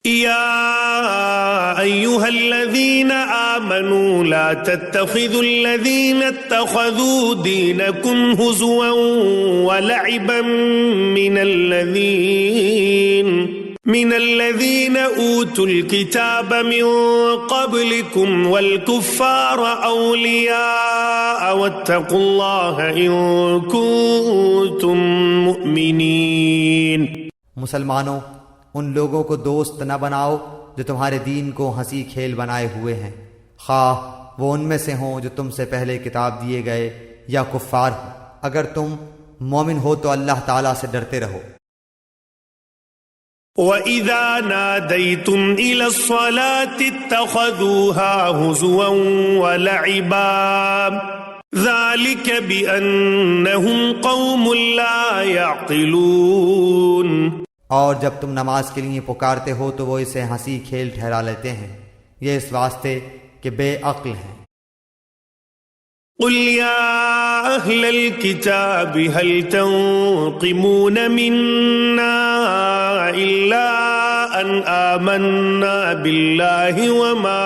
يا أيها الذين آمنوا لا تتخذوا الذين اتخذوا دينكم هزوا ولعبا من الذين أوتوا الكتاب من قبلكم والكفار أولياء واتقوا الله إن كنتم مؤمنين. مسلمانوں، ان لوگوں کو دوست نہ بناؤ جو تمہارے دین کو ہنسی کھیل بنائے ہوئے ہیں، خواہ وہ ان میں سے ہوں جو تم سے پہلے کتاب دیے گئے یا کفار ہوں. اگر تم مومن ہو تو اللہ تعالیٰ سے ڈرتے رہو. وَإِذَا نَادَيْتُمْ إِلَى الصَّلَاةِ اتَّخَذُوهَا هُزُوًا وَلَعِبًا ذَلِكَ بِأَنَّهُمْ قَوْمٌ لَا يَعْقِلُونَ. اور جب تم نماز کے لیے پکارتے ہو تو وہ اسے ہنسی کھیل ٹھہرا لیتے ہیں، یہ اس واسطے کہ بے عقل ہیں. قل يا أهل الكتاب هل تنقمون منا إلا أن آمنا بالله وما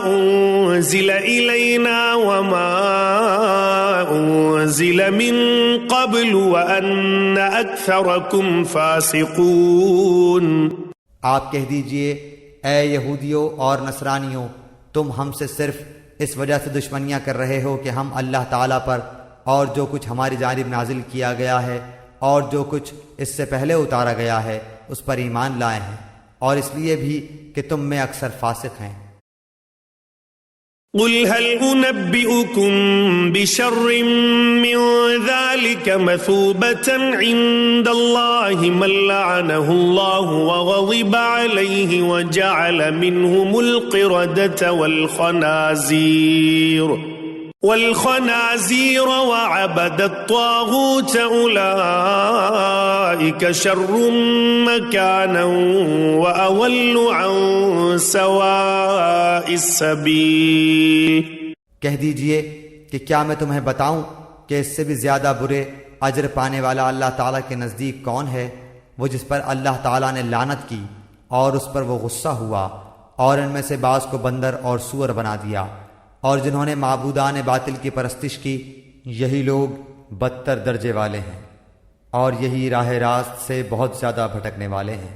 أنزل إلينا وما أنزل من قبل وأن أكثركم فاسقون. آپ کہہ دیجئے، اے یہودیوں اور نصرانیوں، تم ہم سے صرف اس وجہ سے دشمنیاں کر رہے ہو کہ ہم اللہ تعالیٰ پر اور جو کچھ ہماری جانب نازل کیا گیا ہے اور جو کچھ اس سے پہلے اتارا گیا ہے اس پر ایمان لائے ہیں، اور اس لیے بھی کہ تم میں اکثر فاسق ہیں. قل هل أنبئكم بشر من ذلك مثوبة عند الله من لعنه الله وغضب عليه وجعل منهم القردة والخنازير وعبد الطاغوت أولئك شر مكانا وأضل عن سواء السبيل. کہہ دیجئے کہ کیا میں تمہیں بتاؤں کہ اس سے بھی زیادہ برے اجر پانے والا اللہ تعالیٰ کے نزدیک کون ہے؟ وہ جس پر اللہ تعالیٰ نے لعنت کی اور اس پر وہ غصہ ہوا، اور ان میں سے بعض کو بندر اور سور بنا دیا، اور جنہوں نے معبودان باطل کی پرستش کی، یہی لوگ بدتر درجے والے ہیں اور یہی راہ راست سے بہت زیادہ بھٹکنے والے ہیں.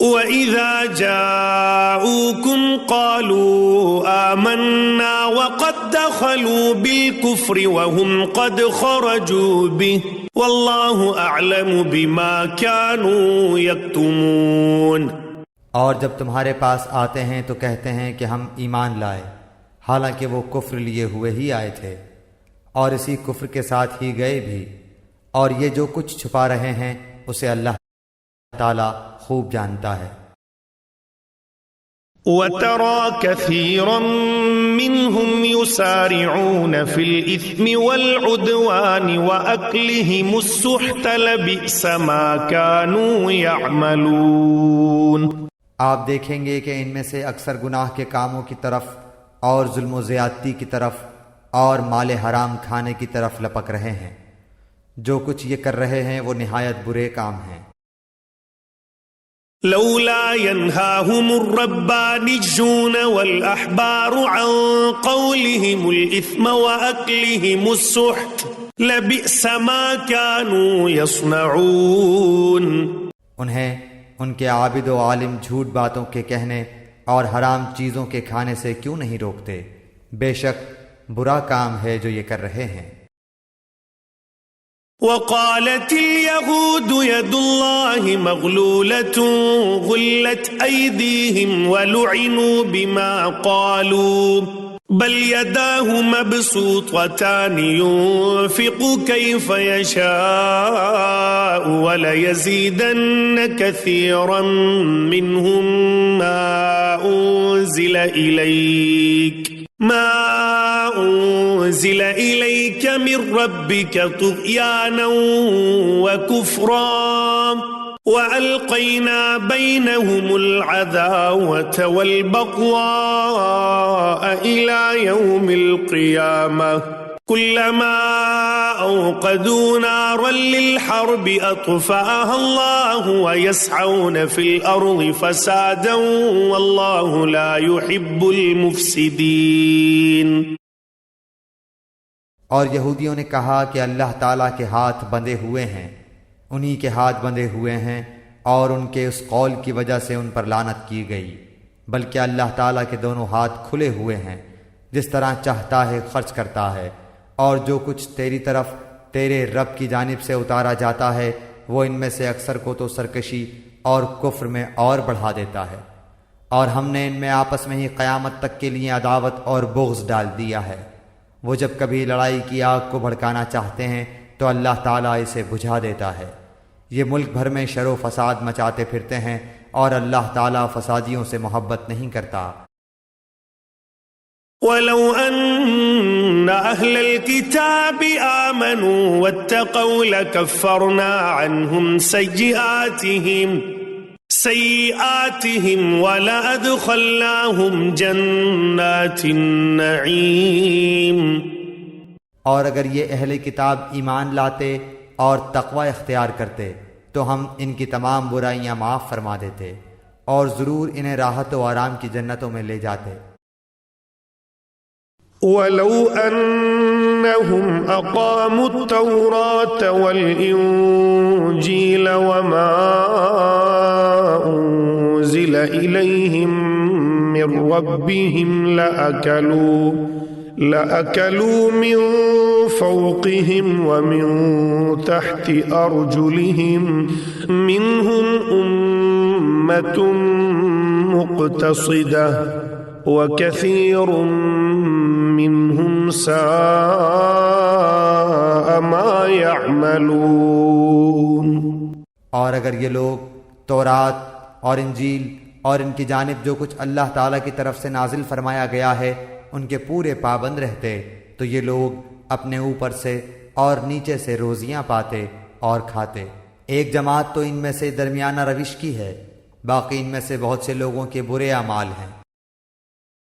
وَإِذَا جَاءُوكُمْ قَالُوا آمَنَّا وَقَدْ دَخَلُوا بِالْكُفْرِ وَهُمْ قَدْ خَرَجُوا بِهِ وَاللَّهُ أَعْلَمُ بِمَا كَانُوا يَكْتُمُونَ. اور جب تمہارے پاس آتے ہیں تو کہتے ہیں کہ ہم ایمان لائے، حالانکہ وہ کفر لیے ہوئے ہی آئے تھے اور اسی کفر کے ساتھ ہی گئے بھی، اور یہ جو کچھ چھپا رہے ہیں اسے اللہ تعالیٰ خوب جانتا ہے. وَتَرَى كَثِيرًا مِّنْهُمْ يُسَارِعُونَ فِي الْإِثْمِ وَالْعُدْوَانِ وَأَكْلِهِمُ السُّحْتَ لَبِئْسَ مَا كَانُوا يَعْمَلُونَ. آپ دیکھیں گے کہ ان میں سے اکثر گناہ کے کاموں کی طرف اور ظلم و زیادتی کی طرف اور مال حرام کھانے کی طرف لپک رہے ہیں. جو کچھ یہ کر رہے ہیں وہ نہایت برے کام ہیں. لولا ينهاهم الربانيون والأحبار عن قولهم الإثم وأكلهم السحت لبئس ما كانوا يصنعون. انہیں ان کے عابد و عالم جھوٹ باتوں کے کہنے اور حرام چیزوں کے کھانے سے کیوں نہیں روکتے؟ بے شک برا کام ہے جو یہ کر رہے ہیں. وقالت اليهود يد الله مغلولة غلت أيديهم ولعنوا بما قالوا بل يداه مبسوطتان ينفق كيف يشاء وليزيدن كثيرا منهم ما أنزل إليك من ربك طغيانا وكفرا وألقينا بينهم العداوة والبغضاء إلى يوم القيامة كلما أوقدوا نارا للحرب أطفأها الله ويسعون في الأرض فسادا والله لا يحب المفسدين۔ اور یہودیوں نے کہا کہ اللہ تعالیٰ کے ہاتھ بندھے ہوئے ہیں، انہی کے ہاتھ بندھے ہوئے ہیں، اور ان کے اس قول کی وجہ سے ان پر لعنت کی گئی، بلکہ اللہ تعالیٰ کے دونوں ہاتھ کھلے ہوئے ہیں، جس طرح چاہتا ہے خرچ کرتا ہے، اور جو کچھ تیری طرف تیرے رب کی جانب سے اتارا جاتا ہے وہ ان میں سے اکثر کو تو سرکشی اور کفر میں اور بڑھا دیتا ہے، اور ہم نے ان میں آپس میں ہی قیامت تک کے لیے عداوت اور بغض ڈال دیا ہے۔ وہ جب کبھی لڑائی کی آگ کو بھڑکانا چاہتے ہیں تو اللہ تعالیٰ اسے بجھا دیتا ہے۔ یہ ملک بھر میں شر و فساد مچاتے پھرتے ہیں، اور اللہ تعالیٰ فسادیوں سے محبت نہیں کرتا۔ وَلَوْ أَنَّ أَهْلَ الْكِتَابِ آمَنُوا وَاتَّقَوْا لَكَفَّرْنَا عَنْهُمْ سَيِّئَاتِهِمْ وَلَأَدْخَلْنَاهُمْ جَنَّاتِ النَّعِيمِ۔ اور اگر یہ اہل کتاب ایمان لاتے اور تقوی اختیار کرتے تو ہم ان کی تمام برائیاں معاف فرما دیتے، اور ضرور انہیں راحت و آرام کی جنتوں میں لے جاتے۔ وَلَوْ أَنَّهُمْ أَقَامُوا التَّوْرَاةَ وَالْإِنْجِيلَ وَمَا أُنْزِلَ إِلَيْهِمْ مِنْ رَبِّهِمْ لَأَكَلُوا مِنْ فَوْقِهِمْ وَمِنْ تَحْتِ أَرْجُلِهِمْ مِنْهُمْ أُمَّةٌ مُقْتَصِدَةٌ وَكَثِيرٌ مِّنْهُمْ سَاءَ مَا يَعْمَلُونَ۔ اور اگر یہ لوگ تورات اور انجیل اور ان کی جانب جو کچھ اللہ تعالیٰ کی طرف سے نازل فرمایا گیا ہے ان کے پورے پابند رہتے تو یہ لوگ اپنے اوپر سے اور نیچے سے روزیاں پاتے اور کھاتے۔ ایک جماعت تو ان میں سے درمیانہ روش کی ہے، باقی ان میں سے بہت سے لوگوں کے برے اعمال ہیں۔